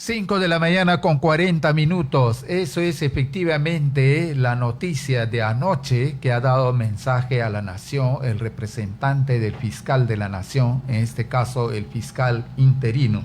5 de la mañana con 40 minutos. Eso es efectivamente la noticia de anoche que ha dado mensaje a la nación el representante del fiscal de la nación, en este caso el fiscal interino.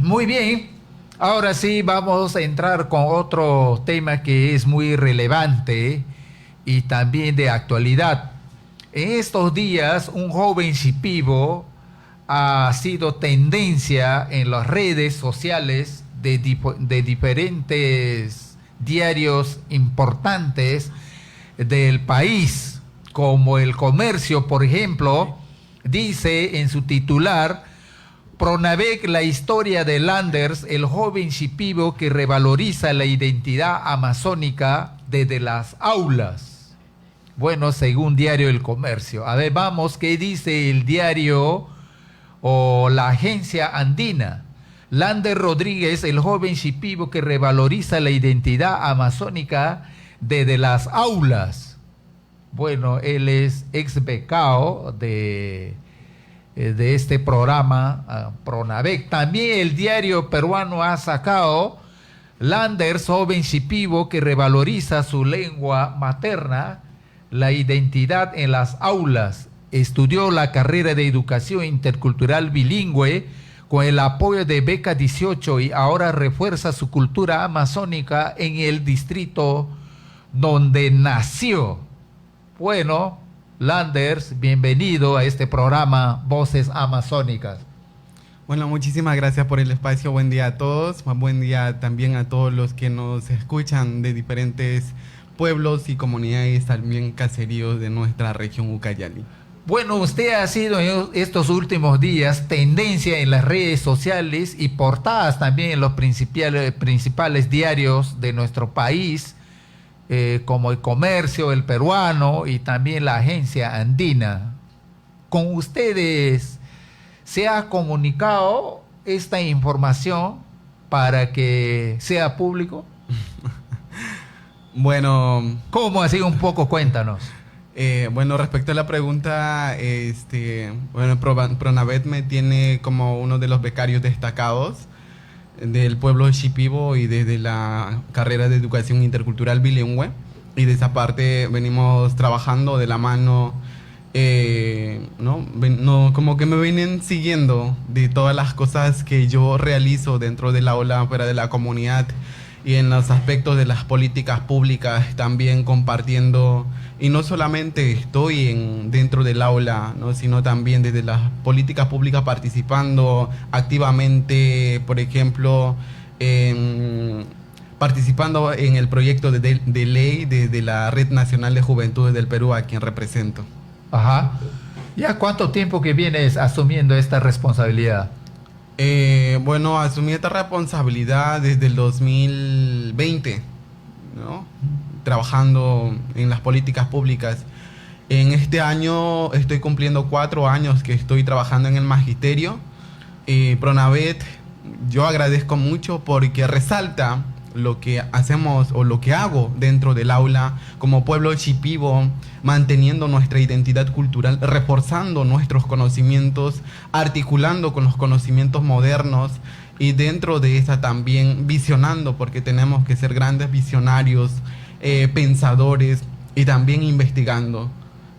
Muy bien, ahora sí vamos a entrar con otro tema que es muy relevante y también de actualidad. En estos días un joven shipibo ha sido tendencia en las redes sociales de diferentes diarios importantes del país, como El Comercio, por ejemplo, dice en su titular: Pronavec, la historia de Landers, el joven shipibo que revaloriza la identidad amazónica desde las aulas. Bueno, según diario El Comercio. A ver, vamos, ¿qué dice el diario o la agencia andina? Lander Rodríguez, el joven shipibo que revaloriza la identidad amazónica desde las aulas. Bueno, él es ex becao de este programa Pronavec. También el diario peruano ha sacado: Landers, joven shipibo que revaloriza su lengua materna, la identidad en las aulas. Estudió la carrera de educación intercultural bilingüe con el apoyo de Beca 18 y ahora refuerza su cultura amazónica en el distrito donde nació. Bueno, Landers, bienvenido a este programa Voces Amazónicas. Bueno, muchísimas gracias por el espacio. Buen día a todos. Buen día también a todos los que nos escuchan de diferentes pueblos y comunidades, también caseríos de nuestra región Ucayali. Bueno, usted ha sido en estos últimos días tendencia en las redes sociales y portadas también en los principales diarios de nuestro país, como El Comercio, El Peruano y también la agencia andina. ¿Con ustedes se ha comunicado esta información para que sea público? Bueno, ¿cómo así un poco? Cuéntanos. Bueno, respecto a la pregunta, bueno, Pronavec me tiene como uno de los becarios destacados del pueblo de shipibo y desde la carrera de educación intercultural bilingüe, y de esa parte venimos trabajando de la mano, como que me vienen siguiendo de todas las cosas que yo realizo dentro del aula, fuera de la comunidad, y en los aspectos de las políticas públicas también compartiendo. Y no solamente estoy dentro del aula, ¿no?, sino también desde las políticas públicas participando activamente, por ejemplo, participando en el proyecto de ley de la Red Nacional de Juventudes del Perú, a quien represento. Ajá. ¿Ya cuánto tiempo que vienes asumiendo esta responsabilidad? Bueno, asumí esta responsabilidad desde el 2020, ¿no?, trabajando en las políticas públicas. En este año estoy cumpliendo 4 años que estoy trabajando en el magisterio. Pronavec, yo agradezco mucho porque resalta lo que hacemos o lo que hago dentro del aula como pueblo shipibo, manteniendo nuestra identidad cultural, reforzando nuestros conocimientos, articulando con los conocimientos modernos, y dentro de esa también visionando, porque tenemos que ser grandes visionarios, pensadores, y también investigando,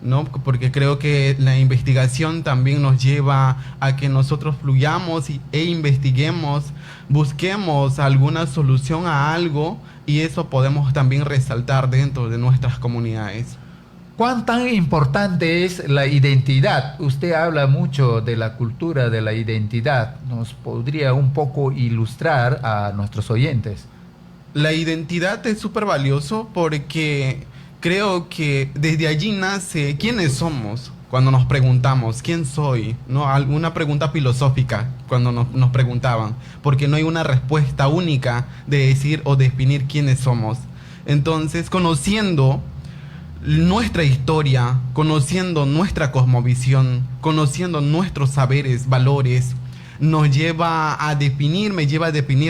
¿no? Porque creo que la investigación también nos lleva a que nosotros fluyamos e investiguemos, busquemos alguna solución a algo, y eso podemos también resaltar dentro de nuestras comunidades. ¿Cuán tan importante es la identidad? Usted habla mucho de la cultura, de la identidad. ¿Nos podría un poco ilustrar a nuestros oyentes? La identidad es súper valioso porque creo que desde allí nace quiénes somos. Cuando nos preguntamos quién soy, ¿no? Alguna pregunta filosófica cuando nos preguntaban, porque no hay una respuesta única de decir o definir quiénes somos. Entonces, conociendo nuestra historia, conociendo nuestra cosmovisión, conociendo nuestros saberes, valores, me lleva a definir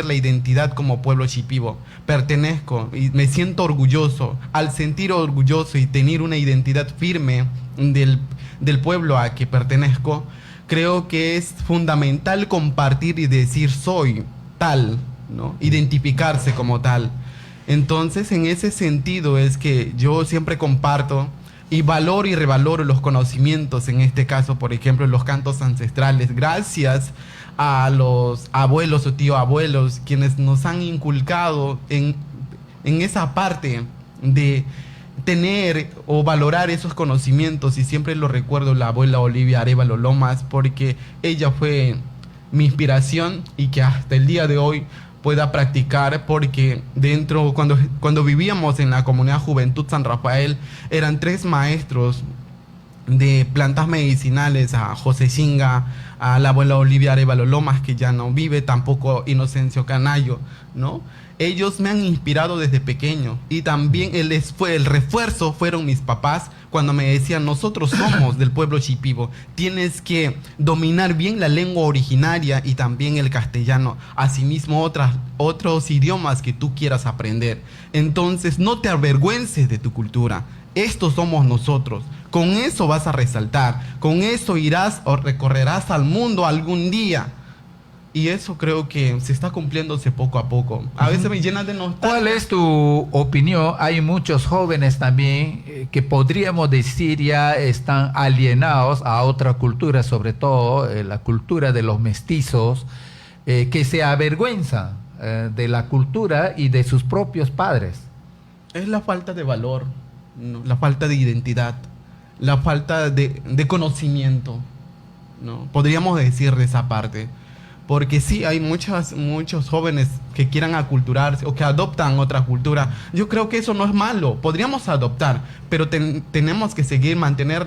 la identidad como pueblo shipibo. Pertenezco y me siento orgulloso. Al sentir orgulloso y tener una identidad firme del pueblo a que pertenezco, creo que es fundamental compartir y decir soy tal, ¿no? Identificarse como tal. Entonces, en ese sentido es que yo siempre comparto y valoro y revaloro los conocimientos, en este caso, por ejemplo, los cantos ancestrales, gracias a los abuelos o tío abuelos, quienes nos han inculcado en esa parte de tener o valorar esos conocimientos. Y siempre lo recuerdo, la abuela Olivia Arévalo Lomas, porque ella fue mi inspiración y que hasta el día de hoy pueda practicar, porque cuando vivíamos en la comunidad Juventud San Rafael, eran 3 maestros de plantas medicinales, a José Chinga, a la abuela Olivia Arévalo Lomas, que ya no vive, tampoco Inocencio Canayo, ¿no? Ellos me han inspirado desde pequeño, y también el refuerzo fueron mis papás cuando me decían: nosotros somos del pueblo Shipibo, tienes que dominar bien la lengua originaria y también el castellano, asimismo otros idiomas que tú quieras aprender. Entonces no te avergüences de tu cultura, estos somos nosotros, con eso vas a resaltar, con eso irás o recorrerás al mundo algún día. Y eso creo que se está cumpliéndose poco a poco. A veces me llena de nostalgia. ¿Cuál es tu opinión? Hay muchos jóvenes también que podríamos decir ya están alienados a otra cultura, sobre todo la cultura de los mestizos, que se avergüenzan de la cultura y de sus propios padres. Es la falta de valor, ¿no? La falta de identidad, la falta de conocimiento, ¿no? Podríamos decir de esa parte. Porque sí, hay muchos jóvenes que quieran aculturarse o que adoptan otra cultura. Yo creo que eso no es malo. Podríamos adoptar, pero tenemos que mantener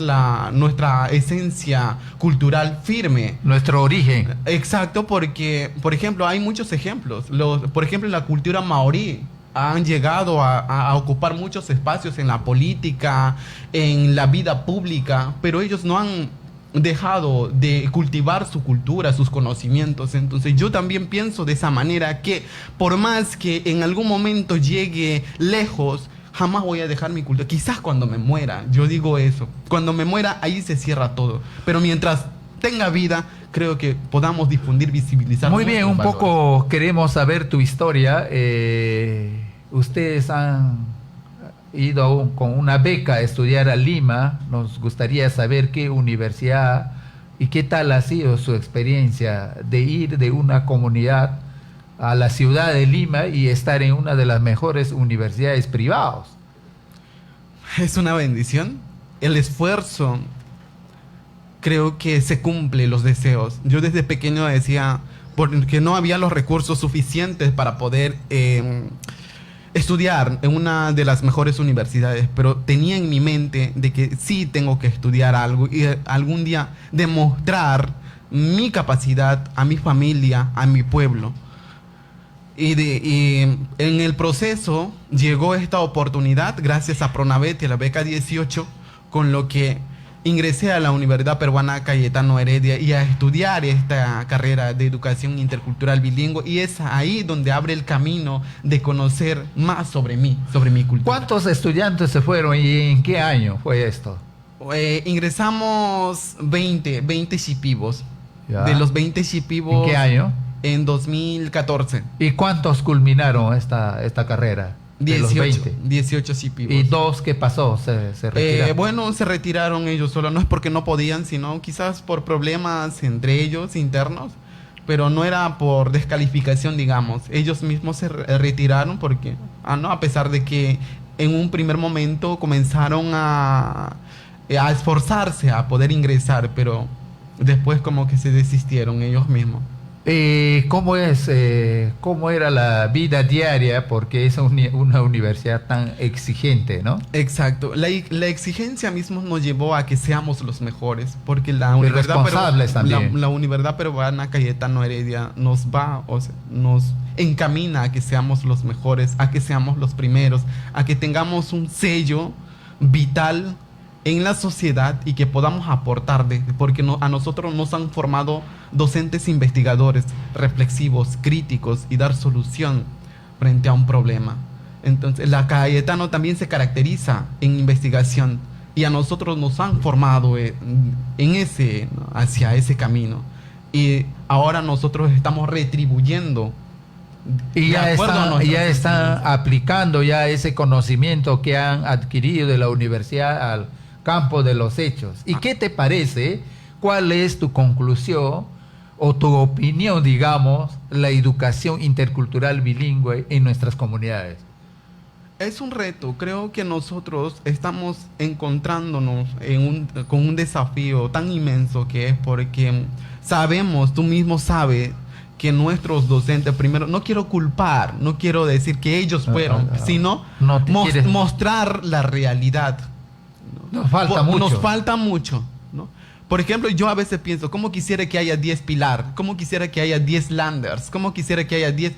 nuestra esencia cultural firme. Nuestro origen. Exacto, porque, por ejemplo, hay muchos ejemplos. Por ejemplo, la cultura maorí han llegado a ocupar muchos espacios en la política, en la vida pública, pero ellos no han dejado de cultivar su cultura, sus conocimientos. Entonces yo también pienso de esa manera, que por más que en algún momento llegue lejos, jamás voy a dejar mi cultura. Quizás cuando me muera, yo digo eso, cuando me muera ahí se cierra todo, pero mientras tenga vida, creo que podamos difundir, visibilizar. Muy bien, un valores. poco queremos saber tu historia. Ustedes han ido con una beca a estudiar a Lima. Nos gustaría saber qué universidad y qué tal ha sido su experiencia de ir de una comunidad a la ciudad de Lima y estar en una de las mejores universidades privadas. Es una bendición. El esfuerzo, creo que se cumple los deseos. Yo desde pequeño decía, porque no había los recursos suficientes para poder estudiar en una de las mejores universidades, pero tenía en mi mente de que sí tengo que estudiar algo y algún día demostrar mi capacidad a mi familia, a mi pueblo. Y en el proceso llegó esta oportunidad gracias a Pronavet y a la beca 18, con lo que ingresé a la Universidad Peruana Cayetano Heredia y a estudiar esta carrera de educación intercultural bilingüe, y es ahí donde abre el camino de conocer más sobre mí, sobre mi cultura. ¿Cuántos estudiantes se fueron y en qué año fue esto? Ingresamos 20 shipibos. Ya. De los 20 shipibos... ¿En qué año? En 2014. ¿Y cuántos culminaron esta carrera? De 18, los 20. 18 shipibos. ¿Y dos qué pasó? ¿Se retiraron? Bueno, se retiraron ellos solo. No es porque no podían, sino quizás por problemas entre ellos internos. Pero no era por descalificación, digamos. Ellos mismos se retiraron porque, no, a pesar de que en un primer momento comenzaron a esforzarse a poder ingresar, pero después como que se desistieron ellos mismos. ¿Cómo era la vida diaria? Porque es una universidad tan exigente, ¿no? Exacto. La exigencia mismo nos llevó a que seamos los mejores, porque la Universidad Peruana Cayetano Heredia nos encamina a que seamos los mejores, a que seamos los primeros, a que tengamos un sello vital en la sociedad y que podamos aportar, porque a nosotros nos han formado docentes investigadores, reflexivos, críticos y dar solución frente a un problema. Entonces, la Cayetano también se caracteriza en investigación, y a nosotros nos han formado en ese, ¿no? hacia ese camino. Y ahora nosotros estamos retribuyendo. Y ya están aplicando ya ese conocimiento que han adquirido de la universidad al campo de los hechos. ¿Y qué te parece? ¿Cuál es tu conclusión o tu opinión, digamos, la educación intercultural bilingüe en nuestras comunidades? Es un reto. Creo que nosotros estamos encontrándonos con un desafío tan inmenso que es porque sabemos, tú mismo sabes, que nuestros docentes, primero, no quiero culpar, no quiero decir que ellos fueron, sino mostrar la realidad. Nos falta mucho. Nos falta mucho, ¿no? Por ejemplo, yo a veces pienso, ¿cómo quisiera que haya 10 Pilar? ¿Cómo quisiera que haya 10 Landers? ¿Cómo quisiera que haya 10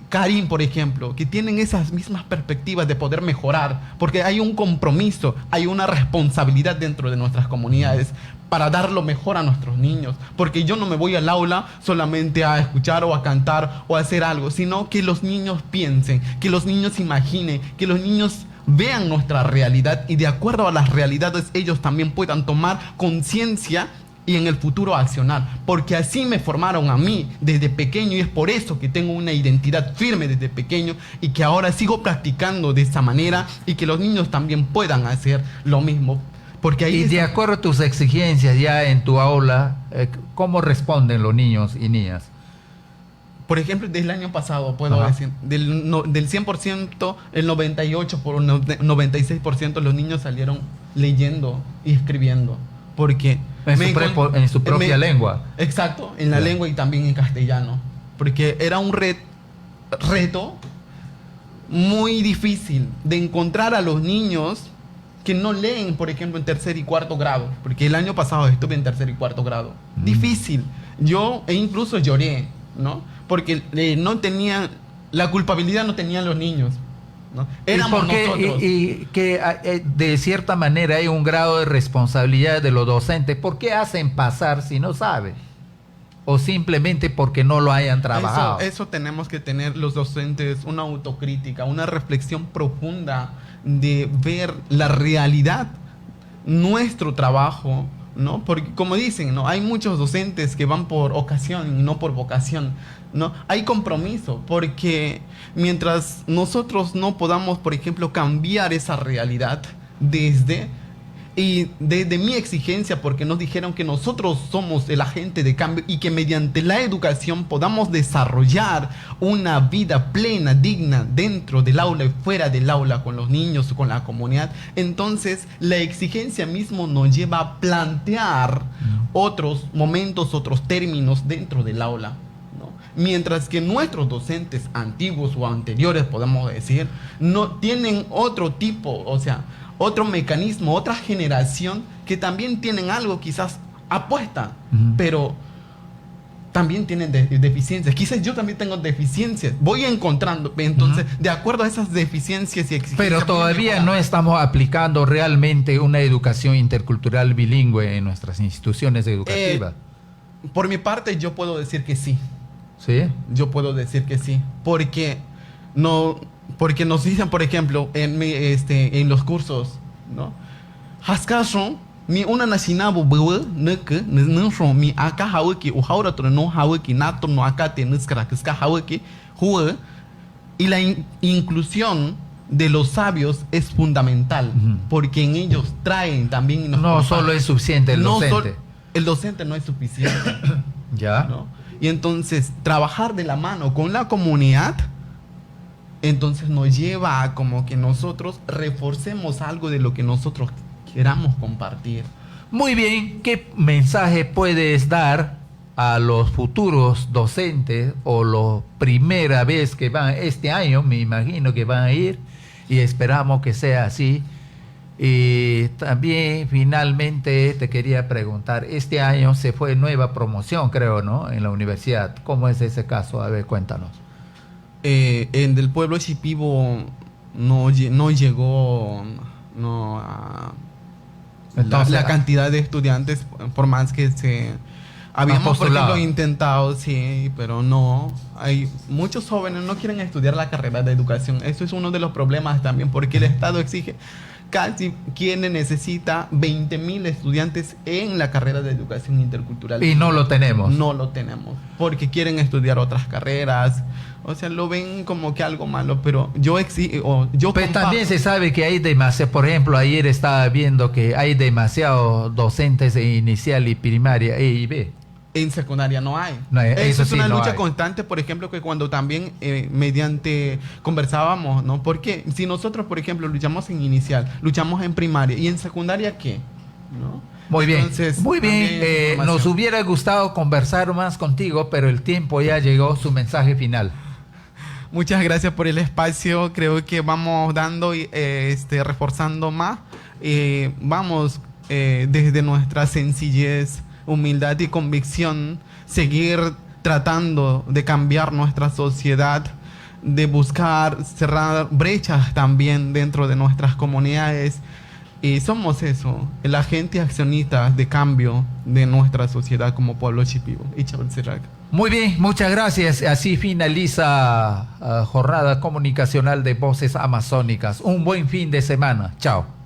Karim, por ejemplo? Que tienen esas mismas perspectivas de poder mejorar, porque hay un compromiso, hay una responsabilidad dentro de nuestras comunidades para dar lo mejor a nuestros niños, porque yo no me voy al aula solamente a escuchar o a cantar o a hacer algo, sino que los niños piensen, que los niños imaginen, que los niños vean nuestra realidad y de acuerdo a las realidades ellos también puedan tomar conciencia y en el futuro accionar, porque así me formaron a mí desde pequeño y es por eso que tengo una identidad firme desde pequeño y que ahora sigo practicando de esa manera y que los niños también puedan hacer lo mismo. Porque ahí de acuerdo a tus exigencias ya en tu aula, ¿cómo responden los niños y niñas? Por ejemplo, desde el año pasado, puedo decir, del 100%, el 98% por 96% los niños salieron leyendo y escribiendo. Porque en su propia lengua. Exacto, en la lengua y también en castellano. Porque era un reto muy difícil de encontrar a los niños que no leen, por ejemplo, en tercer y cuarto grado. Porque el año pasado estuve en tercer y cuarto grado. Difícil. Yo incluso lloré, ¿no? Porque no tenían, la culpabilidad no tenían los niños, ¿no? Éramos nosotros. Y que de cierta manera hay un grado de responsabilidad de los docentes. ¿Por qué hacen pasar si no saben? O simplemente porque no lo hayan trabajado. Eso tenemos que tener los docentes, una autocrítica, una reflexión profunda de ver la realidad, nuestro trabajo, ¿no? Porque como dicen, ¿no? Hay muchos docentes que van por ocasión y no por vocación, ¿no? Hay compromiso, porque mientras nosotros no podamos, por ejemplo, cambiar esa realidad desde mi exigencia, porque nos dijeron que nosotros somos el agente de cambio y que mediante la educación podamos desarrollar una vida plena, digna, dentro del aula y fuera del aula, con los niños, con la comunidad. Entonces, la exigencia mismo nos lleva a plantear otros momentos, otros términos dentro del aula, ¿no? Mientras que nuestros docentes antiguos o anteriores, podemos decir, no tienen otro tipo, o sea, otro mecanismo, otra generación que también tienen algo, quizás apuesta, pero también tienen deficiencias. Quizás yo también tengo deficiencias. Voy encontrando, entonces, de acuerdo a esas deficiencias y exigencias. Pero todavía no estamos aplicando realmente una educación intercultural bilingüe en nuestras instituciones educativas. Por mi parte, yo puedo decir que sí. ¿Sí? Yo puedo decir que sí. Porque nos dicen, por ejemplo, en los cursos, ¿no? Haskashon, mi una nasinabo bwe, neke, nunshon, mi aka haweki, o hauratro no haweki, nato no akate, nuskarakiska haweki, hue. Y la inclusión de los sabios es fundamental, porque en ellos traen también. No solo es suficiente el docente. El docente no es suficiente. Ya. ¿No? Y entonces, trabajar de la mano con la comunidad, entonces nos lleva a como que nosotros reforcemos algo de lo que nosotros queramos compartir. Muy bien, ¿qué mensaje puedes dar a los futuros docentes o la primera vez que van este año? Me imagino que van a ir y esperamos que sea así. Y también finalmente te quería preguntar, este año se fue nueva promoción, creo, ¿no? En la universidad. ¿Cómo es ese caso? A ver, cuéntanos. En del pueblo Shipibo no llegó la cantidad de estudiantes, por más que habíamos, por ejemplo, intentado, sí, pero no. Hay muchos jóvenes no quieren estudiar la carrera de educación. Eso es uno de los problemas también, porque el Estado exige casi quien necesita 20.000 estudiantes en la carrera de educación intercultural. Y no lo tenemos. No lo tenemos, porque quieren estudiar otras carreras. O sea, lo ven como que algo malo, pero yo exijo, Pero también se sabe que hay demasiado, por ejemplo, ayer estaba viendo que hay demasiados docentes en inicial y primaria E y B. En secundaria no hay. No, eso es sí, una no lucha hay. constante, por ejemplo, que cuando también mediante conversábamos, ¿no? Porque si nosotros, por ejemplo, luchamos en inicial, luchamos en primaria, ¿y en secundaria qué? ¿No? Muy bien, Entonces, muy bien. también información. Nos hubiera gustado conversar más contigo, pero el tiempo ya llegó, su mensaje final. Muchas gracias por el espacio. Creo que vamos dando, reforzando más. Vamos desde nuestra sencillez, humildad y convicción, seguir tratando de cambiar nuestra sociedad, de buscar cerrar brechas también dentro de nuestras comunidades. Y somos eso, el agente accionista de cambio de nuestra sociedad como pueblo shipibo. Y Chabelserac. Muy bien, muchas gracias. Así finaliza jornada comunicacional de Voces Amazónicas. Un buen fin de semana. Chao.